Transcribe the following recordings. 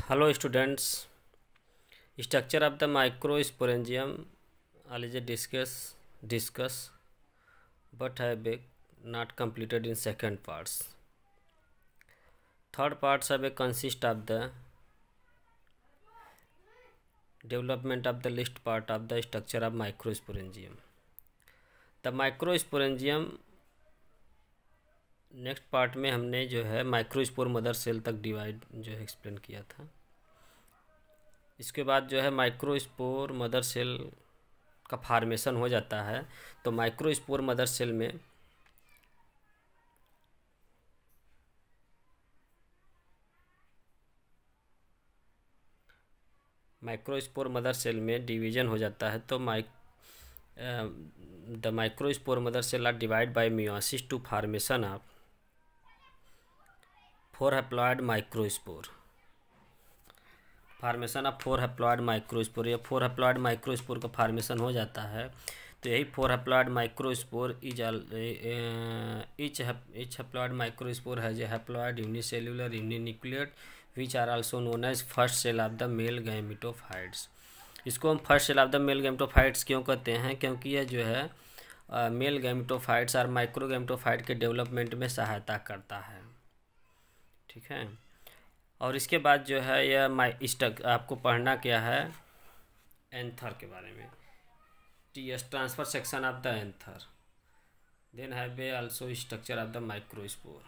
Hello students, structure of the microsporangium already discuss but have not completed in second parts. Third parts have consist of the development of the list part of the structure of microsporangium. The microsporangium next part में हमने जो है microspore mother cell तक divide जो है explain किया था। इसके बाद जो है माइक्रोस्पोर मदर सेल का फार्मेशन हो जाता है। तो माइक्रोस्पोर मदर सेल में डिवीजन हो जाता है। तो the microspore mother cell are divide by meiosis to formation of 4 haploid microspore. Formation of 4 haploid microspore, या 4 हैप्लॉइड माइक्रोस्पोर का फार्मेशन हो जाता है। तो यही 4 haploid microspore each haploid microspore has a haploid unicellular uninucleate which are also known as first cell of the male gametophytes. इसको हम first cell of the male gametophytes क्यों कहते हैं? क्योंकि यह जो है मेल गैमेटोफाइट्स और माइक्रो गैमेटोफाइट के डेवलपमेंट में सहायता करता है। ठीक है। और इसके बाद जो है यह आपको पढ़ना क्या है? एंथर के बारे में। TS transfer section of the anther, then have a also structure of the microspore.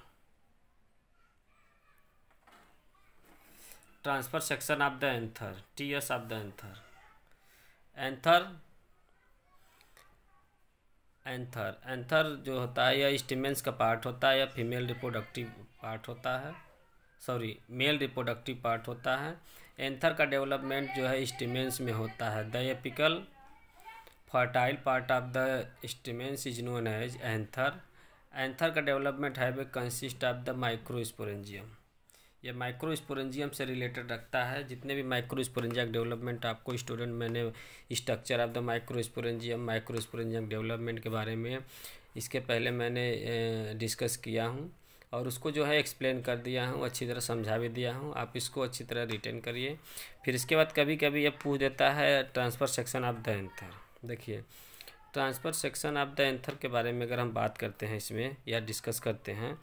Transfer section of the anther, TS of the anther. Anther जो होता है यह स्टिमेंस का पार्ट होता है, या फीमेल रिप्रोडक्टिव पार्ट होता है, मेल रिप्रोडक्टिव पार्ट होता है। एंथर का डेवलपमेंट जो है स्टिमेंस में होता है। The apical fertile part of the stamens is known as anther. Anther का डेवलपमेंट है कंसिस्ट ऑफ द माइक्रोस्पोरेंजियम। यह माइक्रोस्पोरेंजियम से रिलेटेड रखता है। जितने भी माइक्रोस्पोरेंजियम डेवलपमेंट आपको स्टूडेंट, मैंने structure of the microsporangium development के बारे में इसके पहले मैंने डिस्कस किया हूँ, और उसको जो है एक्सप्लेन कर दिया हूँ, अच्छी तरह समझा भी दिया हूँ। आप इसको अच्छी तरह रिटेन करिए। फिर इसके बाद कभी कभी ये पूछ देता है transfer section of the anther. देखिए, transfer section of the anther के बारे में अगर हम बात करते हैं इसमें या डिस्कस करते हैं,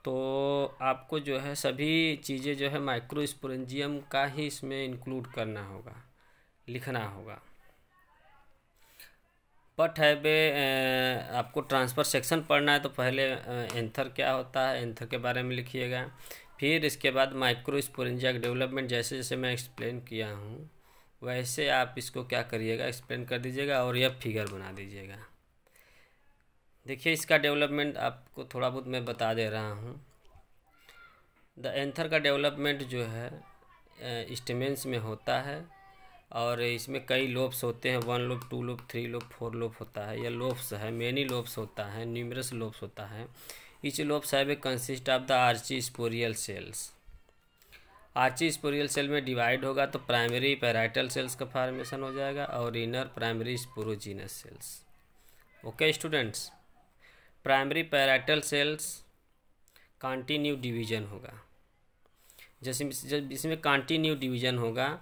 तो आपको जो है सभी चीज़ें जो है माइक्रोस्पोरेंजियम का ही इसमें इंक्लूड करना होगा, लिखना होगा। बट है आपको ट्रांसफ़र सेक्शन पढ़ना है तो पहले एंथर क्या होता है, एंथर के बारे में लिखिएगा। फिर इसके बाद माइक्रोस्पोरेंजियम डेवलपमेंट जैसे जैसे मैं एक्सप्लेन किया हूँ वैसे आप इसको क्या करिएगा, एक्सप्लेन कर दीजिएगा और यह फिगर बना दीजिएगा। देखिए, इसका डेवलपमेंट आपको थोड़ा बहुत मैं बता दे रहा हूँ। द एंथर का डेवलपमेंट जो है स्टेमेंस में होता है, और इसमें कई लोब्स होते हैं। 1 लोब, 2 लोब, 3 लोब, 4 लोब होता है। यह लोब्स है, मेनी लोब्स होता है, न्यूमरस लोब्स होता है। Each lobes have consist of the archesporial cells. Archesporial cell में डिवाइड होगा तो प्राइमरी पैराइटल सेल्स का फॉर्मेशन हो जाएगा और inner primary sporogenous cells. Okay students, primary parietal cells continue division होगा। जैसे जब इसमें कंटिन्यू डिवीजन होगा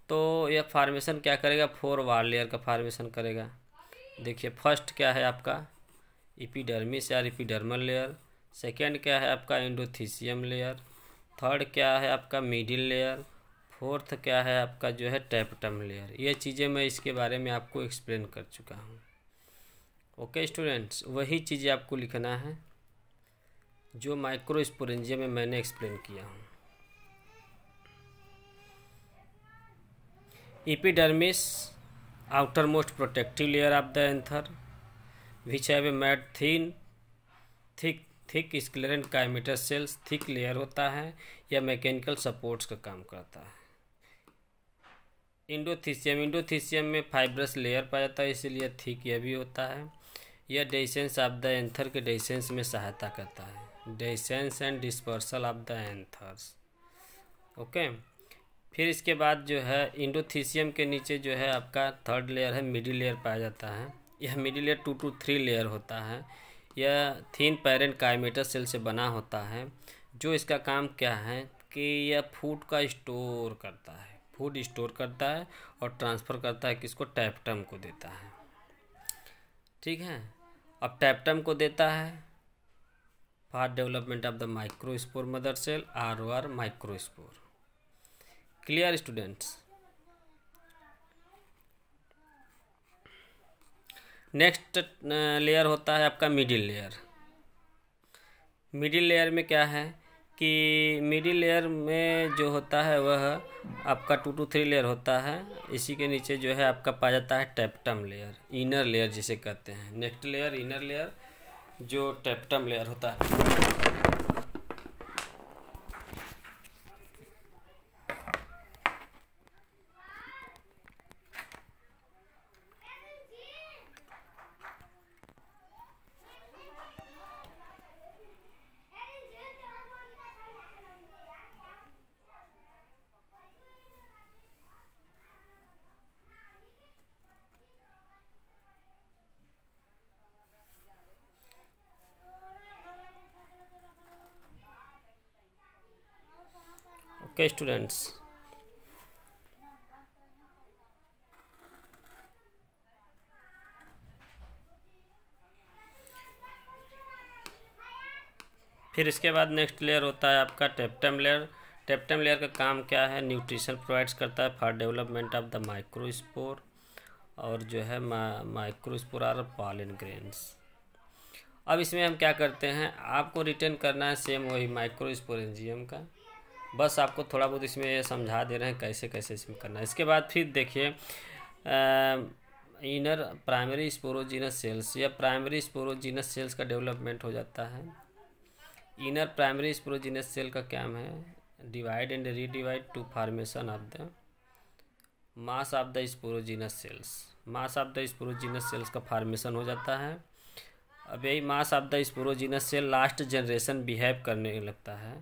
तो यह फार्मेशन क्या करेगा? 4 वाल लेयर का फार्मेशन करेगा। देखिए, फर्स्ट क्या है आपका? एपिडर्मिस या एपिडर्मल लेयर। सेकंड क्या है आपका? Endothecium layer. थर्ड क्या है आपका? Middle layer. फोर्थ क्या है आपका जो है? Tapetum layer. ये चीज़ें मैं इसके बारे में आपको एक्सप्लेन कर चुका हूँ। ओके स्टूडेंट्स, वही चीज़ें आपको लिखना है जो माइक्रोस्पोरेंजियम में मैंने एक्सप्लेन किया हूँ। Epidermis, outermost protective layer of the anther which have a made thick sclerenchymatous cells. Thick layer होता है, यह मैकेनिकल सपोर्ट्स का काम करता है। इंडोथीसियम में फाइब्रस लेयर पाया जाता है, इसीलिए थिक यह भी होता है। यह डेसेंस ऑफ द एंथर के डेसेंस में सहायता करता है। Dehiscence and dispersal of the anthers. Okay. फिर इसके बाद जो है इंडोथीसियम के नीचे जो है आपका थर्ड लेयर है, मिडिल लेयर पाया जाता है। यह मिडिल लेयर 2 to 3 लेयर होता है। यह थिन पेरेंट काइमेटस सेल से बना होता है। जो इसका काम क्या है कि यह फूड का स्टोर करता है, फूड स्टोर करता है और ट्रांसफ़र करता है किसको, टैप्टम को देता है। ठीक है, अब टैप्टम को देता है for development of the microspore mother cell are microspore. Clear students. Next layer होता है आपका मिडिल लेयर। मिडिल लेयर में क्या है कि मिडिल लेयर में जो होता है वह आपका 2 to 3 लेयर होता है। इसी के नीचे जो है आपका पाया जाता है टैप्टम लेयर, इनर लेयर जिसे कहते हैं। नेक्स्ट लेयर इनर लेयर जो टैप्टम लेयर होता है। ओके स्टूडेंट्स, फिर इसके बाद नेक्स्ट लेयर होता है आपका टैप्टम लेयर। टैप्टम लेयर का काम क्या है, न्यूट्रिशन प्रोवाइड्स करता है for development of the microspore और जो है माइक्रोस्पोर और पॉलन ग्रेन्स। अब इसमें हम क्या करते हैं, आपको रिटर्न करना है सेम वही माइक्रोस्पोरेंजियम का, बस आपको थोड़ा बहुत इसमें समझा दे रहे हैं कैसे कैसे इसमें करना है। इसके बाद फिर देखिए इनर प्राइमरी स्पोरोजीनस सेल्स या प्राइमरी स्पोरोजीनस सेल्स का डेवलपमेंट हो जाता है। इनर प्राइमरी स्पोरोजीनस सेल का काम है divide and redivide to formation of the mass of the sporogenous cells. Mass of the sporogenous cells का फॉर्मेशन हो जाता है। अब यही mass of the sporogenous cell last generation behave करने लगता है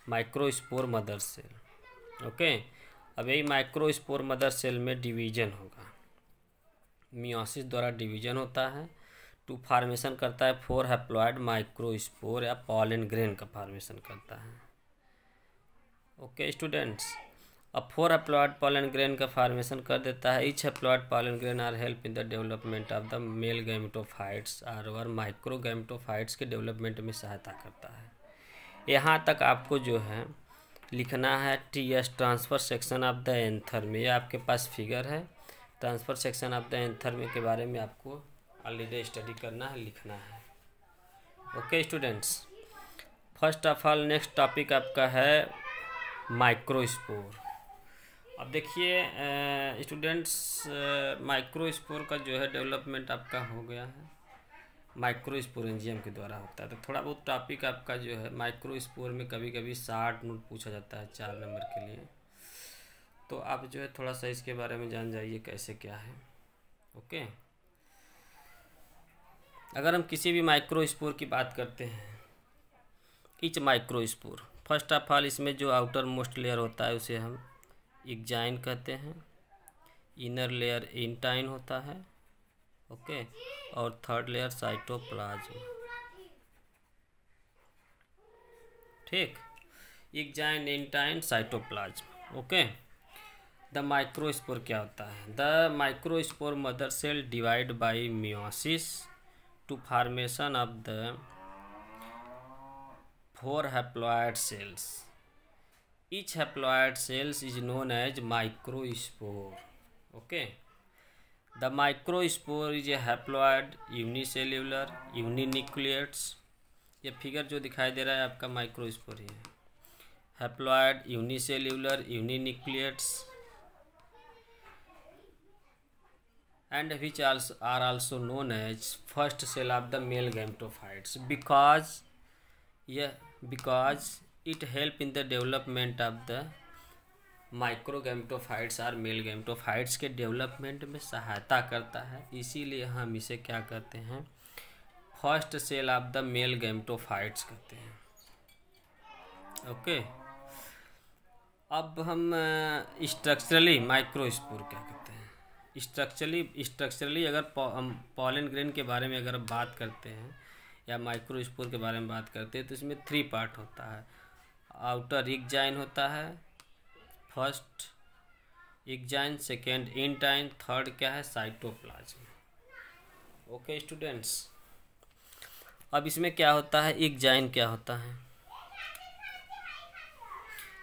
माइक्रोस्पोर मदर सेल। ओके, अब यही माइक्रोस्पोर मदर सेल में डिवीजन होगा, मियोसिस द्वारा डिवीजन होता है टू फॉर्मेशन करता है 4 हैप्लॉइड माइक्रोस्पोर या पॉलन ग्रेन का फॉर्मेशन करता है। ओके स्टूडेंट्स, अब 4 हैप्लॉइड पॉलन ग्रेन का फॉर्मेशन कर देता है। Each haploid pollen grain are help in the development of the male gametophytes और माइक्रो गैमेटोफाइट्स के डेवलपमेंट में सहायता करता है। यहाँ तक आपको जो है लिखना है TS transfer section of the anther में। ये आपके पास फिगर है, transfer section of the anther में के बारे में आपको ऑलरेडी स्टडी करना है, लिखना है। Okay students, first of all next topic आपका है माइक्रोस्पोर। अब देखिए स्टूडेंट्स, माइक्रोस्पोर का जो है डेवलपमेंट आपका हो गया है, माइक्रोस्पोरेंजियम के द्वारा होता है। तो थोड़ा बहुत टॉपिक आपका जो है माइक्रोस्पोर में कभी कभी 60 नोट पूछा जाता है 4 नंबर के लिए, तो आप जो है थोड़ा सा इसके बारे में जान जाइए कैसे क्या है। ओके, अगर हम किसी भी माइक्रोस्पोर की बात करते हैं, each microspore, first of all इसमें जो आउटर मोस्ट लेयर होता है उसे हम एक्जाइन कहते हैं, इनर लेयर इंटाइन होता है। ओके, और थर्ड लेयर साइटोप्लाज्म। ठीक, exine intine cytoplasm. Okay, the microspore क्या होता है, the microspore mother cell divide by meiosis to formation of the 4 haploid cells. Each haploid cells is known as microspore. Okay, the microspore is a haploid unicellular uninucleates। ये figure जो दिखाई दे रहा है आपका माइक्रोस्पोर ही है, haploid unicellular uninucleates and which are also known as first cell of the male gametophytes because it help in the development of the micro gametophytes और मेल गैमेटोफाइट्स के डेवलपमेंट में सहायता करता है। इसीलिए हम इसे क्या कहते हैं, first cell of the male gametophytes कहते हैं। ओके, अब हम स्ट्रक्चरली माइक्रोस्पोर क्या कहते हैं। स्ट्रक्चरली अगर हम पॉलन ग्रेन के बारे में अगर बात करते हैं या माइक्रोस्पोर के बारे में बात करते हैं तो इसमें 3 पार्ट होता है। आउटर इक्जाइन होता है, फर्स्ट इक्जाइन, सेकेंड इंटाइन, थर्ड क्या है साइटोप्लाज्म। ओके स्टूडेंट्स, अब इसमें क्या होता है, इक्जाइन क्या होता है।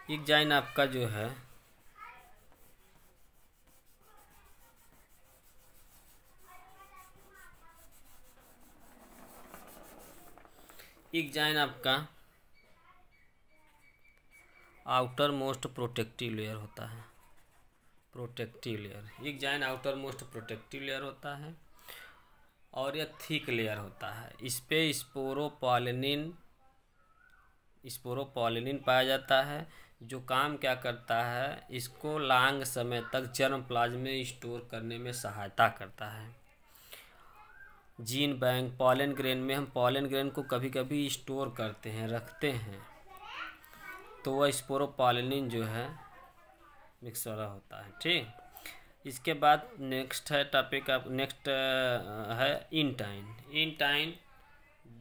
इक्जाइन आपका जो है इक्जाइन आपका आउटर मोस्ट प्रोटेक्टिव लेयर होता है। Protective layer, exine outermost protective layer होता है और यह थिक लेयर होता है। इस पे स्पोरोपॉलिनिन पाया जाता है, जो काम क्या करता है, इसको लॉन्ग समय तक जर्म प्लाज्म में स्टोर करने में सहायता करता है। जीन बैंक, पॉलन ग्रेन में हम पॉलन ग्रेन को कभी कभी स्टोर करते हैं, रखते हैं, तो वह स्पोरोपॉलिनिन जो है मिक्स वाला होता है। ठीक, इसके बाद नेक्स्ट है टॉपिक, आप नेक्स्ट है intine.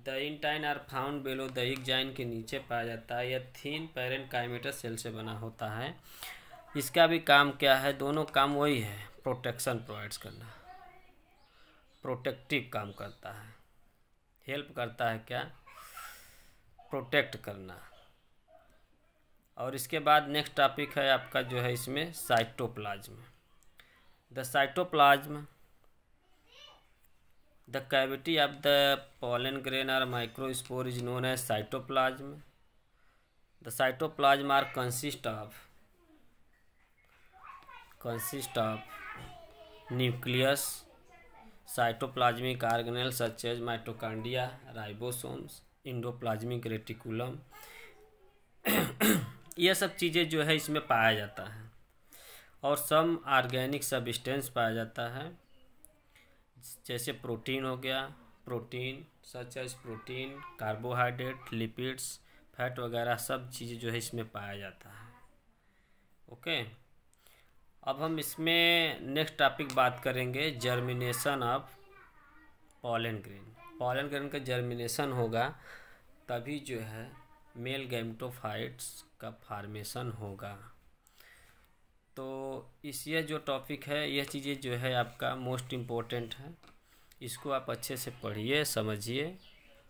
The intine are found below the exine, के नीचे पाया जाता है। यह थिन पैरेन्काइमेटस सेल से बना होता है। इसका भी काम क्या है, दोनों काम वही है, प्रोटेक्शन प्रोवाइड्स करना, प्रोटेक्टिव काम करता है, हेल्प करता है क्या, प्रोटेक्ट करना। और इसके बाद नेक्स्ट टॉपिक है आपका जो है इसमें cytoplasm. The cytoplasm, the cavity of the pollen grain or microspore is known as cytoplasm. The cytoplasm are consist of nucleus, cytoplasmic organelles such as mitochondria, ribosomes, endoplasmic reticulum, यह सब चीज़ें जो है इसमें पाया जाता है। और सम ऑर्गेनिक सब्सटेंस पाया जाता है, जैसे प्रोटीन हो गया, protein such as protein, carbohydrate, lipids, fat वगैरह सब चीज़ें जो है इसमें पाया जाता है। ओके, अब हम इसमें नेक्स्ट टॉपिक बात करेंगे germination of pollen grain. Pollen grain का जर्मिनेशन होगा तभी जो है मेल गैमेटोफाइट्स का फॉर्मेशन होगा। तो ये जो टॉपिक है, यह चीज़ें जो है आपका मोस्ट इम्पोर्टेंट है, इसको आप अच्छे से पढ़िए, समझिए।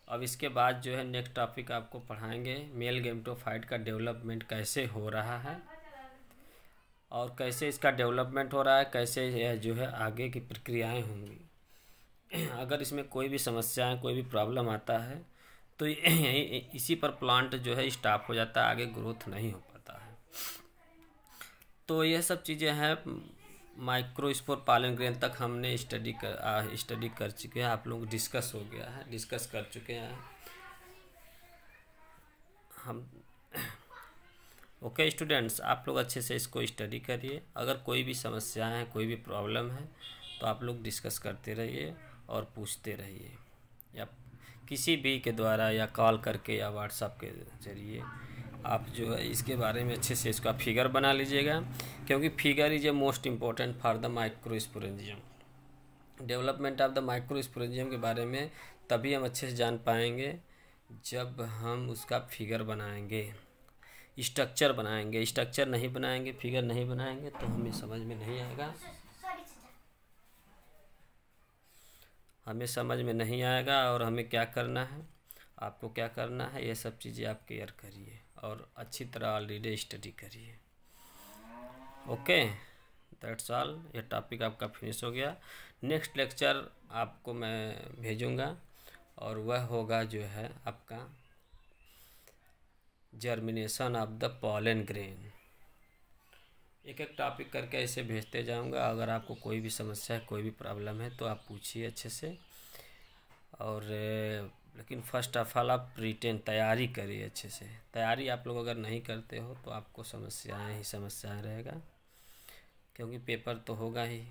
अब इसके बाद जो है नेक्स्ट टॉपिक आपको पढ़ाएंगे मेल गैमेटोफाइट का डेवलपमेंट कैसे हो रहा है और कैसे इसका डेवलपमेंट हो रहा है, कैसे जो है आगे की प्रक्रियाएं होंगी। अगर इसमें कोई भी समस्याएं, कोई भी प्रॉब्लम आता है तो इसी पर प्लांट जो है स्टॉप हो जाता है, आगे ग्रोथ नहीं हो पाता है। तो यह सब चीज़ें हैं, माइक्रोस्पोर पॉलन ग्रेन तक हमने स्टडी कर चुके हैं, आप लोग डिस्कस हो गया है, डिस्कस कर चुके हैं हम। ओके स्टूडेंट्स, आप लोग अच्छे से इसको स्टडी करिए। अगर कोई भी समस्या है, कोई भी प्रॉब्लम है तो आप लोग डिस्कस करते रहिए और पूछते रहिए, या किसी भी के द्वारा, या कॉल करके, या व्हाट्सएप के जरिए आप जो है इसके बारे में अच्छे से इसका फिगर बना लीजिएगा, क्योंकि figure is a most important for the microsporangium. Development of the microsporangium के बारे में तभी हम अच्छे से जान पाएंगे जब हम उसका फिगर बनाएंगे, स्ट्रक्चर बनाएंगे। स्ट्रक्चर नहीं बनाएंगे, फिगर नहीं बनाएंगे तो हमें समझ में नहीं आएगा, और हमें क्या करना है, आपको क्या करना है, ये सब चीज़ें आप क्लियर करिए और अच्छी तरह ऑलरेडी स्टडी करिए। ओके, दैट्स ऑल, ये टॉपिक आपका फिनिश हो गया। नेक्स्ट लेक्चर आपको मैं भेजूँगा और वह होगा जो है आपका germination of the pollen grain. एक एक टॉपिक करके ऐसे भेजते जाऊंगा। अगर आपको कोई भी समस्या है, कोई भी प्रॉब्लम है तो आप पूछिए अच्छे से। और लेकिन फर्स्ट ऑफ ऑल आप रिटेन तैयारी करिए अच्छे से। तैयारी आप लोग अगर नहीं करते हो तो आपको समस्याएं रहेगा, क्योंकि पेपर तो होगा ही।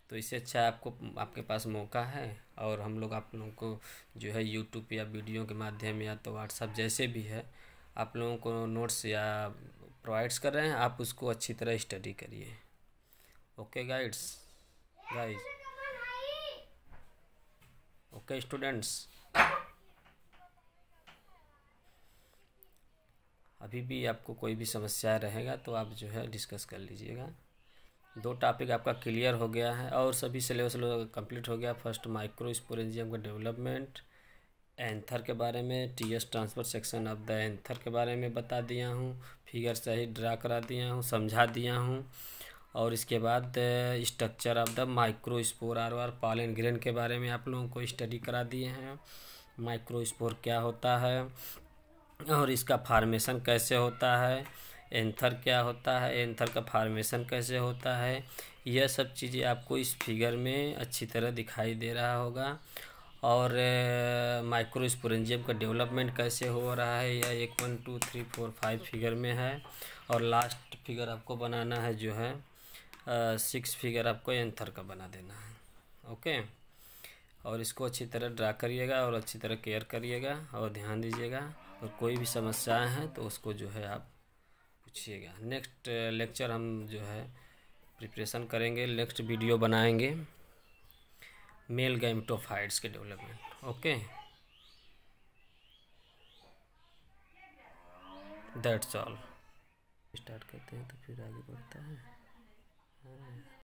तो इससे अच्छा आपके पास मौका है, और हम लोग आप लोगों को जो है यूट्यूब या वीडियो के माध्यम या तो व्हाट्सएप जैसे भी है आप लोगों को नोट्स या प्रोवाइड्स कर रहे हैं, आप उसको अच्छी तरह स्टडी करिए। Okay guys, okay students. अभी भी आपको कोई भी समस्या रहेगा तो आप जो है डिस्कस कर लीजिएगा। 2 टॉपिक आपका क्लियर हो गया है और सभी सिलेबस कंप्लीट हो गया। फर्स्ट माइक्रोस्पोरेंजियम का डेवलपमेंट, एंथर के बारे में, TS transfer section of the anther के बारे में बता दिया हूँ, फिगर सही ड्रा करा दिया हूँ, समझा दिया हूँ। और इसके बाद स्ट्रक्चर ऑफ द माइक्रोस्पोर और पॉलन ग्रेन के बारे में आप लोगों को स्टडी करा दिए हैं। माइक्रोस्पोर क्या होता है और इसका फार्मेशन कैसे होता है, एंथर क्या होता है, एंथर का फार्मेशन कैसे होता है, यह सब चीज़ें आपको इस फिगर में अच्छी तरह दिखाई दे रहा होगा। और माइक्रोस्पोरेंजियम का डेवलपमेंट कैसे हो रहा है, यह 1 1 2 3 4 5 फिगर में है। और लास्ट फिगर आपको बनाना है जो है 6 फिगर आपको एंथर का बना देना है। ओके, और इसको अच्छी तरह ड्रा करिएगा और अच्छी तरह केयर करिएगा और ध्यान दीजिएगा। और कोई भी समस्याएं हैं तो उसको जो है आप पूछिएगा। नेक्स्ट लेक्चर हम जो है प्रिपरेशन करेंगे, नेक्स्ट वीडियो बनाएंगे मेल गैमेटोफाइट्स के development. Okay, that's all. Start करते हैं तो फिर आगे बढ़ता है।